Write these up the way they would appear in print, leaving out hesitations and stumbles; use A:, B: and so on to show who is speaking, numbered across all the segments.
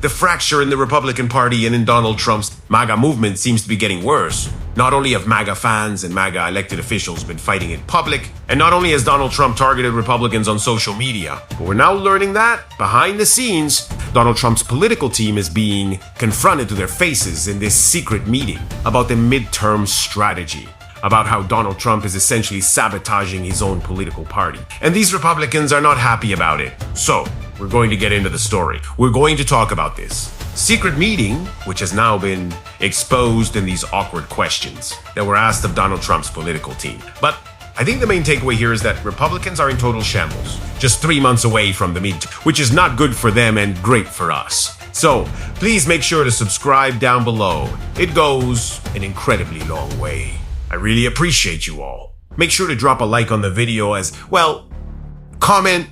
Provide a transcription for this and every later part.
A: The fracture in the Republican Party and in Donald Trump's MAGA movement seems to be getting worse. Not only have MAGA fans and MAGA elected officials been fighting in public, and not only has Donald Trump targeted Republicans on social media, but we're now learning that, behind the scenes, Donald Trump's political team is being confronted to their faces in this secret meeting about the midterm strategy, about how Donald Trump is essentially sabotaging his own political party. And these Republicans are not happy about it. So, we're going to get into the story. We're going to talk about this secret meeting, which has now been exposed in these awkward questions that were asked of Donald Trump's political team. But I think the main takeaway here is that Republicans are in total shambles, just 3 months away from the midterm, which is not good for them and great for us. So, please make sure to subscribe down below. It goes an incredibly long way. I really appreciate you all. Make sure to drop a like on the video as well. Comment.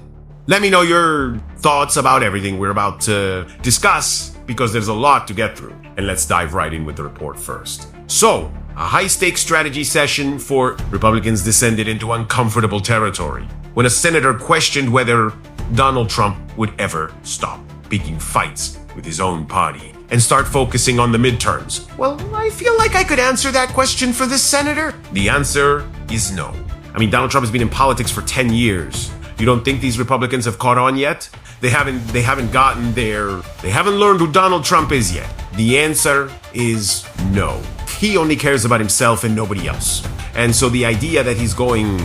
A: Let me know your thoughts about everything we're about to discuss, because there's a lot to get through. And let's dive right in with the report first. So, a high-stakes strategy session for Republicans descended into uncomfortable territory when a senator questioned whether Donald Trump would ever stop picking fights with his own party and start focusing on the midterms. Well, I feel like I could answer that question for this senator. The answer is no. I mean, Donald Trump has been in politics for 10 years. You don't think these Republicans have caught on yet? They haven't gotten there. They haven't learned who Donald Trump is yet. The answer is no. He only cares about himself and nobody else. And so the idea that he's going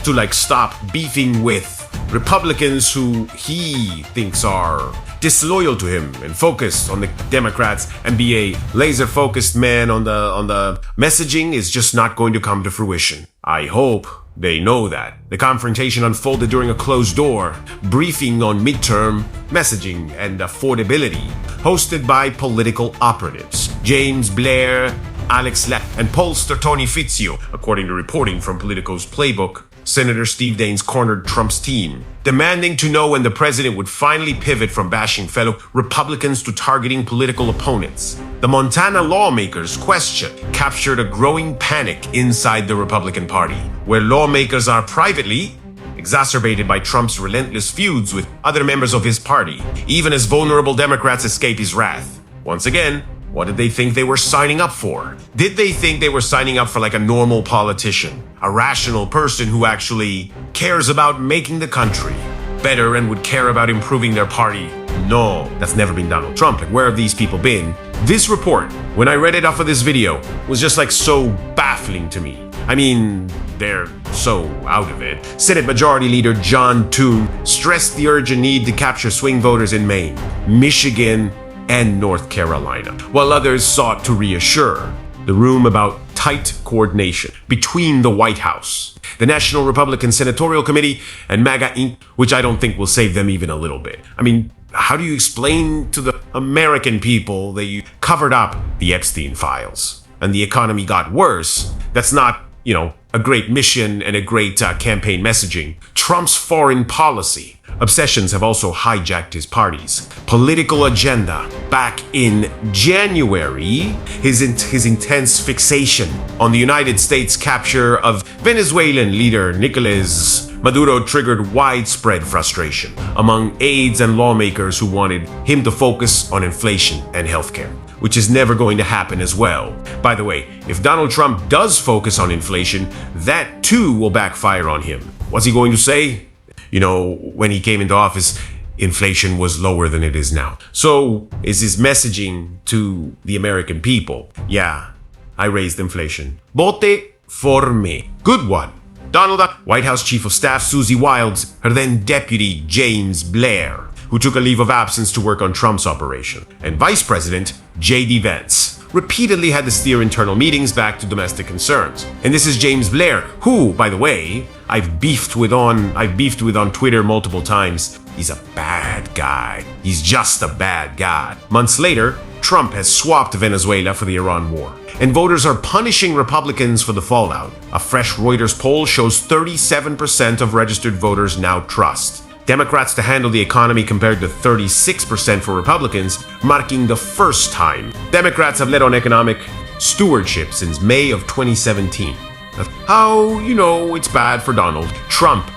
A: to stop beefing with Republicans who he thinks are disloyal to him and focus on the Democrats and be a laser-focused man on the messaging is just not going to come to fruition. I hope they know that. The confrontation unfolded during a closed door briefing on midterm messaging and affordability, hosted by political operatives James Blair, Alex Lapp, and pollster Tony Fizio. According to reporting from Politico's Playbook, Senator Steve Daines cornered Trump's team, demanding to know when the president would finally pivot from bashing fellow Republicans to targeting political opponents. The Montana lawmakers' question captured a growing panic inside the Republican Party, where lawmakers are privately exacerbated by Trump's relentless feuds with other members of his party, even as vulnerable Democrats escape his wrath. Once again, what did they think they were signing up for? Did they think they were signing up for a normal politician? A rational person who actually cares about making the country better and would care about improving their party? No, that's never been Donald Trump. Where have these people been? This report, when I read it off of this video, was just so baffling to me. I mean, they're so out of it. Senate Majority Leader John Thune stressed the urgent need to capture swing voters in Maine, Michigan, and North Carolina, while others sought to reassure the room about tight coordination between the White House, the National Republican Senatorial Committee, and MAGA Inc., which I don't think will save them even a little bit. I mean, how do you explain to the American people that you covered up the Epstein files and the economy got worse? That's not, a great mission and a great campaign messaging. Trump's foreign policy obsessions have also hijacked his party's political agenda. Back in January, his intense fixation on the United States capture of Venezuelan leader Nicolas Maduro triggered widespread frustration among aides and lawmakers who wanted him to focus on inflation and healthcare, which is never going to happen as well. By the way, if Donald Trump does focus on inflation, that too will backfire on him. What's he going to say? When he came into office, inflation was lower than it is now. So, is his messaging to the American people? Yeah, I raised inflation. Vote for me. Good one. Donald Duck, White House Chief of Staff Susie Wiles, her then Deputy James Blair, who took a leave of absence to work on Trump's operation, and Vice President J.D. Vance repeatedly had to steer internal meetings back to domestic concerns. And this is James Blair, who, by the way, I've beefed with on Twitter multiple times. He's a bad guy. He's just a bad guy. Months later, Trump has swapped Venezuela for the Iran war, and voters are punishing Republicans for the fallout. A fresh Reuters poll shows 37% of registered voters now trust Democrats to handle the economy compared to 36% for Republicans, marking the first time Democrats have led on economic stewardship since May of 2017. That's how you know it's bad for Donald Trump.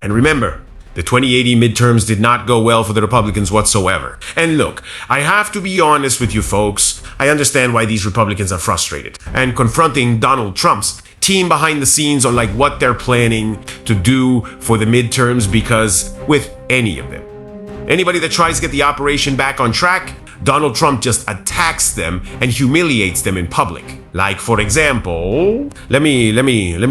A: And remember, The 2080 midterms did not go well for the Republicans whatsoever. And look, I have to be honest with you folks. I understand why these Republicans are frustrated and confronting Donald Trump's team behind the scenes on like what they're planning to do for the midterms, because with any of them, anybody that tries to get the operation back on track, Donald Trump just attacks them and humiliates them in public. Like, for example, let me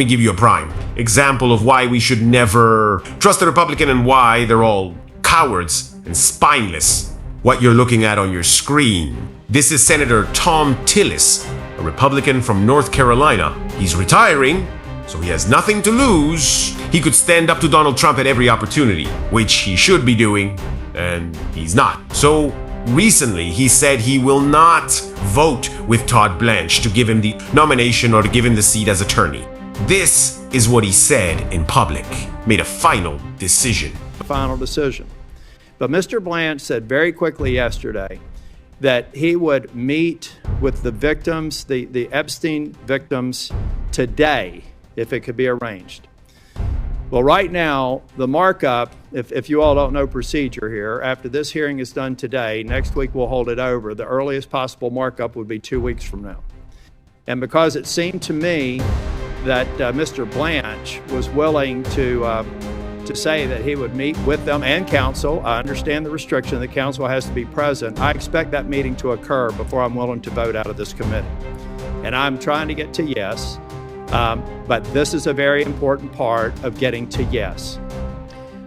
A: give you a prime example of why we should never trust a Republican and why they're all cowards and spineless. What you're looking at on your screen. This is Senator Tom Tillis, a Republican from North Carolina. He's retiring, so he has nothing to lose. He could stand up to Donald Trump at every opportunity, which he should be doing, and he's not. So recently, he said he will not vote with Todd Blanche to give him the nomination or to give him the seat as attorney. This is what he said in public. Made a final decision.
B: Final decision. But Mr. Blanche said very quickly yesterday that he would meet with the victims, the Epstein victims, today, if it could be arranged. Well, right now, the markup, if you all don't know procedure here, after this hearing is done today, next week we'll hold it over. The earliest possible markup would be 2 weeks from now. And because it seemed to me that Mr. Blanche was willing to say that he would meet with them and counsel, I understand the restriction, the counsel has to be present. I expect that meeting to occur before I'm willing to vote out of this committee. And I'm trying to get to yes. But this is a very important part of getting to yes.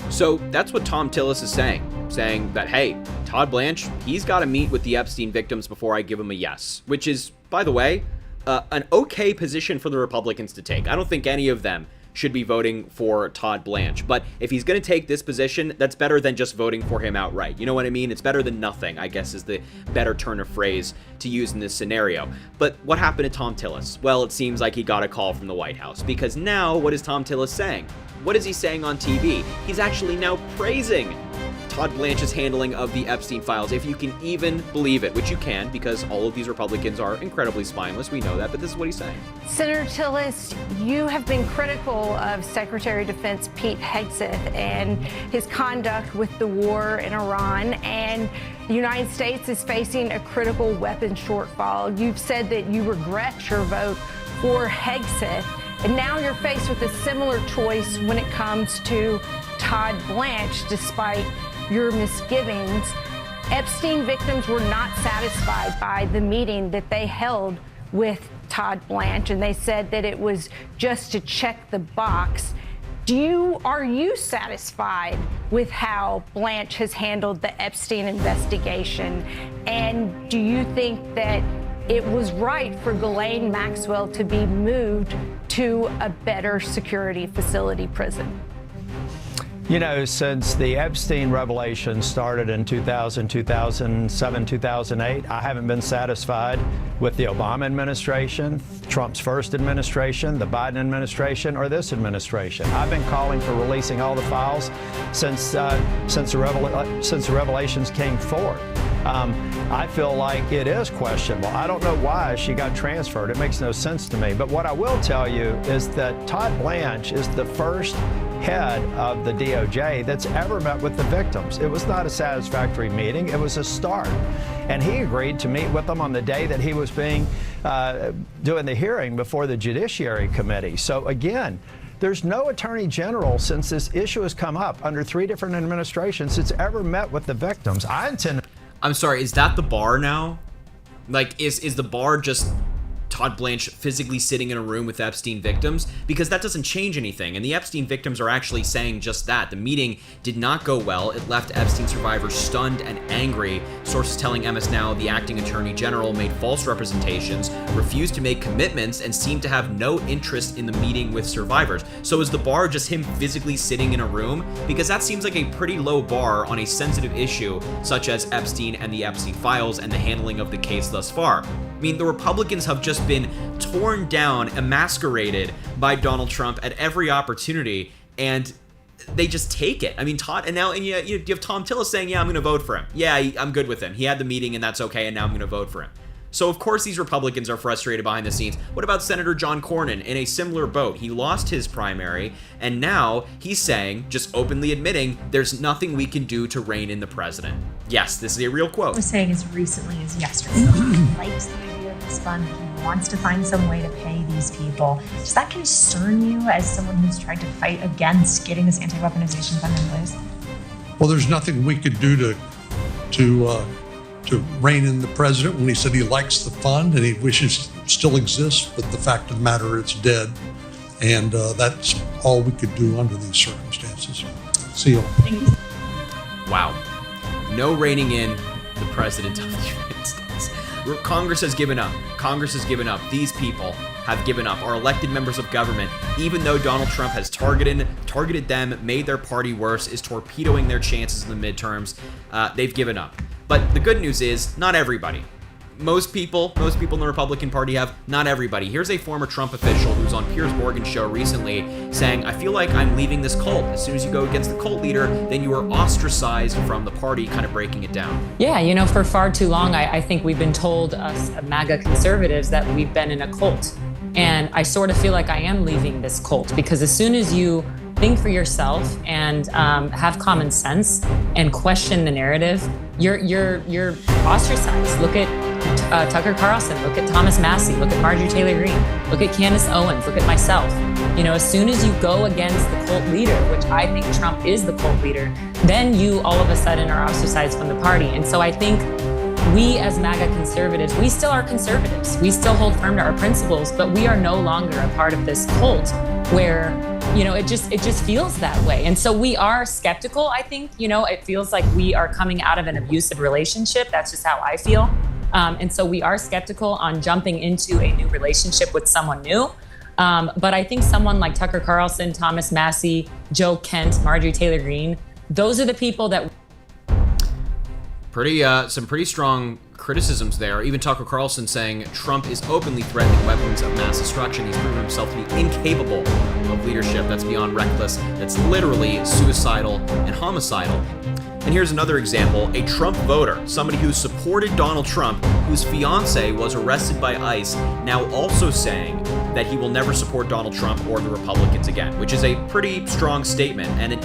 C: So that's what Tom Tillis is saying that, hey, Todd Blanche, he's got to meet with the Epstein victims before I give him a yes, which is, by the way, an okay position for the Republicans to take. I don't think any of them should be voting for Todd Blanche. But if he's going to take this position, that's better than just voting for him outright. You know what I mean? It's better than nothing, I guess, is the better turn of phrase to use in this scenario. But what happened to Tom Tillis? Well, it seems like he got a call from the White House, because now what is Tom Tillis saying? What is he saying on TV? He's actually now praising Todd Blanche's handling of the Epstein files, if you can even believe it, which you can, because all of these Republicans are incredibly spineless. We know that, but this is what he's saying.
D: Senator Tillis, you have been critical of Secretary of Defense Pete Hegseth and his conduct with the war in Iran, and the United States is facing a critical weapons shortfall. You've said that you regret your vote for Hegseth, and now you're faced with a similar choice when it comes to Todd Blanche, despite your misgivings. Epstein victims were not satisfied by the meeting that they held with Todd Blanche, and they said that it was just to check the box. Are you satisfied with how Blanche has handled the Epstein investigation? And do you think that it was right for Ghislaine Maxwell to be moved to a better security facility prison?
B: You know, since the Epstein revelation started in 2000, 2007, 2008, I haven't been satisfied with the Obama administration, Trump's first administration, the Biden administration, or this administration. I've been calling for releasing all the files since the revelations came forward. I feel like it is questionable. I don't know why she got transferred. It makes no sense to me. But what I will tell you is that Todd Blanche is the first head of the DOJ that's ever met with the victims. It was not a satisfactory meeting. It was a start. And he agreed to meet with them on the day that he was doing the hearing before the Judiciary Committee. So again, there's no attorney general since this issue has come up under 3 different administrations that's ever met with the victims.
C: I'm sorry, is that the bar now? Like, is the bar just Todd Blanche physically sitting in a room with Epstein victims? Because that doesn't change anything, and the Epstein victims are actually saying just that. The meeting did not go well. It left Epstein survivors stunned and angry. Sources telling MS Now the acting attorney general made false representations, refused to make commitments, and seemed to have no interest in the meeting with survivors. So is the bar just him physically sitting in a room? Because that seems like a pretty low bar on a sensitive issue such as Epstein and the Epstein files and the handling of the case thus far. I mean, the Republicans have just been torn down, emasculated by Donald Trump at every opportunity, and they just take it. I mean, you have Tom Tillis saying, yeah, I'm going to vote for him. Yeah, I'm good with him. He had the meeting, and that's okay, and now I'm going to vote for him. So of course these Republicans are frustrated behind the scenes. What about Senator John Cornyn in a similar boat? He lost his primary, and now he's saying, just openly admitting, there's nothing we can do to rein in the president. Yes, this is a real quote.
E: I was saying as recently as yesterday, he likes the idea of this fund. He wants to find some way to pay these people. Does that concern you as someone who's tried to fight against getting this anti-weaponization fund in place?
F: Well, there's nothing we could do to rein in the president when he said he likes the fund and he wishes it still exists, but the fact of the matter, it's dead. And that's all we could do under these circumstances. See you.
C: Wow. No reining in the president of the United States. Congress has given up. Congress has given up. These people have given up. Our elected members of government, even though Donald Trump has targeted them, made their party worse, is torpedoing their chances in the midterms, they've given up. But the good news is, not everybody. Most people in the Republican Party have. Not everybody. Here's a former Trump official who's on Piers Morgan's show recently saying, I feel like I'm leaving this cult. As soon as you go against the cult leader, then you are ostracized from the party, kind of breaking it down.
G: Yeah, for far too long, I think we've been told, us MAGA conservatives, that we've been in a cult. And I sort of feel like I am leaving this cult, because as soon as you think for yourself and have common sense and question the narrative, you're ostracized. Look at Tucker Carlson, look at Thomas Massey, look at Marjorie Taylor Greene, look at Candace Owens, look at myself. As soon as you go against the cult leader, which I think Trump is the cult leader, then you all of a sudden are ostracized from the party. And so I think we as MAGA conservatives, we still are conservatives. We still hold firm to our principles, but we are no longer a part of this cult where, it just feels that way. And so we are skeptical, I think. It feels like we are coming out of an abusive relationship. That's just how I feel. And so we are skeptical on jumping into a new relationship with someone new. But I think someone like Tucker Carlson, Thomas Massey, Joe Kent, Marjorie Taylor Greene, those are the people that...
C: Some pretty strong criticisms there. Even Tucker Carlson saying Trump is openly threatening weapons of mass destruction. He's proven himself to be incapable of leadership. That's beyond reckless. That's literally suicidal and homicidal. And here's another example. A Trump voter, somebody who supported Donald Trump, whose fiance was arrested by ICE, now also saying that he will never support Donald Trump or the Republicans again, which is a pretty strong statement. And it,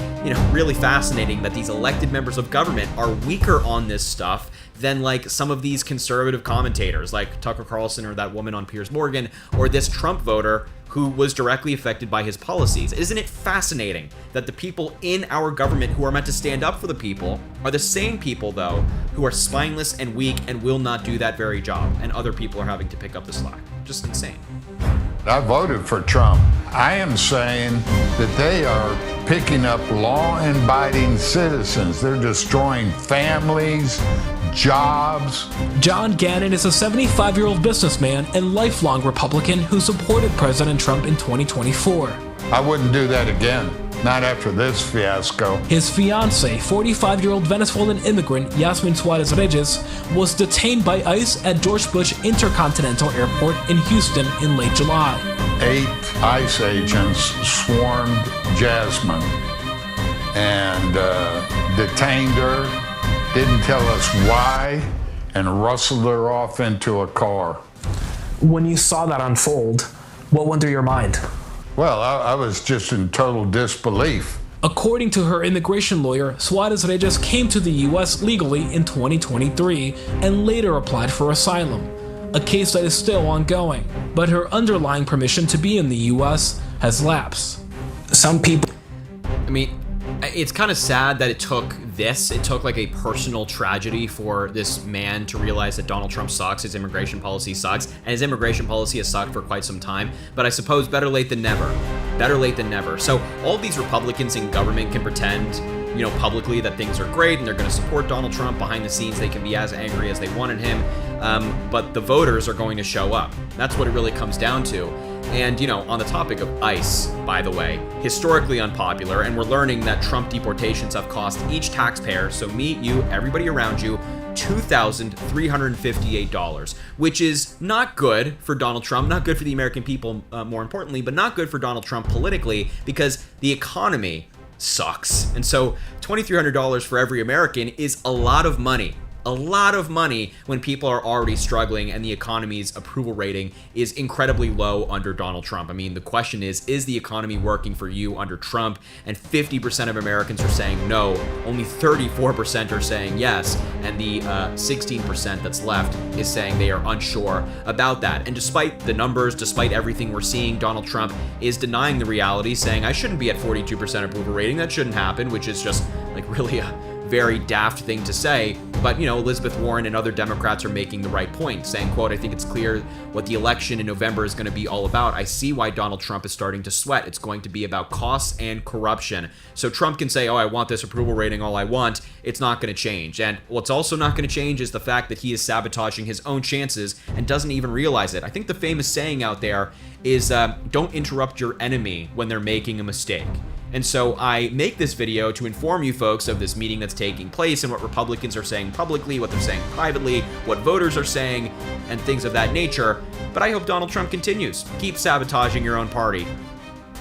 C: really fascinating that these elected members of government are weaker on this stuff than like some of these conservative commentators like Tucker Carlson or that woman on Piers Morgan or this Trump voter who was directly affected by his policies. Isn't it fascinating that the people in our government who are meant to stand up for the people are the same people, though, who are spineless and weak and will not do that very job, and other people are having to pick up the slack? Just insane.
H: I voted for Trump. I am saying that they are picking up law-abiding citizens. They're destroying families, jobs.
I: John Gannon is a 75-year-old businessman and lifelong Republican who supported President Trump in 2024.
H: I wouldn't do that again. Not after this fiasco.
I: His fiancée, 45-year-old Venezuelan immigrant Yasmin Suarez-Reyes, was detained by ICE at George Bush Intercontinental Airport in Houston in late July.
H: 8 ICE agents swarmed Jasmine and detained her, didn't tell us why, and rustled her off into a car.
I: When you saw that unfold, what went through your mind?
H: Well, I was just in total disbelief.
I: According to her immigration lawyer, Suarez-Reyes came to the U.S. legally in 2023 and later applied for asylum, a case that is still ongoing, but her underlying permission to be in the U.S. has lapsed. Some people...
C: It's kind of sad that it took like a personal tragedy for this man to realize that Donald Trump sucks, his immigration policy sucks, and his immigration policy has sucked for quite some time. But I suppose better late than never. Better late than never. So all these Republicans in government can pretend, publicly that things are great and they're going to support Donald Trump. Behind the scenes, they can be as angry as they wanted him. But the voters are going to show up. That's what it really comes down to. And, on the topic of ICE, by the way, historically unpopular, and we're learning that Trump deportations have cost each taxpayer, so me, you, everybody around you, $2,358, which is not good for Donald Trump, not good for the American people, more importantly, but not good for Donald Trump politically, because the economy sucks. And so $2,300 for every American is a lot of money. a lot of money when people are already struggling and the economy's approval rating is incredibly low under Donald Trump. I mean, the question is the economy working for you under Trump? And 50% of Americans are saying no, only 34% are saying yes, and the 16% that's left is saying they are unsure about that. And despite the numbers, despite everything we're seeing, Donald Trump is denying the reality, saying I shouldn't be at 42% approval rating, that shouldn't happen, which is just like really a very daft thing to say. But, you know, Elizabeth Warren and other Democrats are making the right point, saying, quote, I think it's clear what the election in November is going to be all about. I see why Donald Trump is starting to sweat. It's going to be about costs and corruption. So Trump can say, oh, I want this approval rating all I want. It's not going to change. And what's also not going to change is the fact that he is sabotaging his own chances and doesn't even realize it. I think the famous saying out there is don't interrupt your enemy when they're making a mistake. And so I make this video to inform you folks of this meeting that's taking place and what Republicans are saying publicly, what they're saying privately, what voters are saying, and things of that nature. But I hope Donald Trump continues. Keep sabotaging your own party.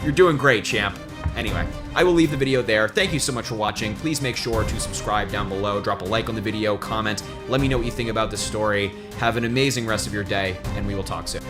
C: You're doing great, champ. Anyway, I will leave the video there. Thank you so much for watching. Please make sure to subscribe down below, drop a like on the video, comment, let me know what you think about this story. Have an amazing rest of your day, and we will talk soon.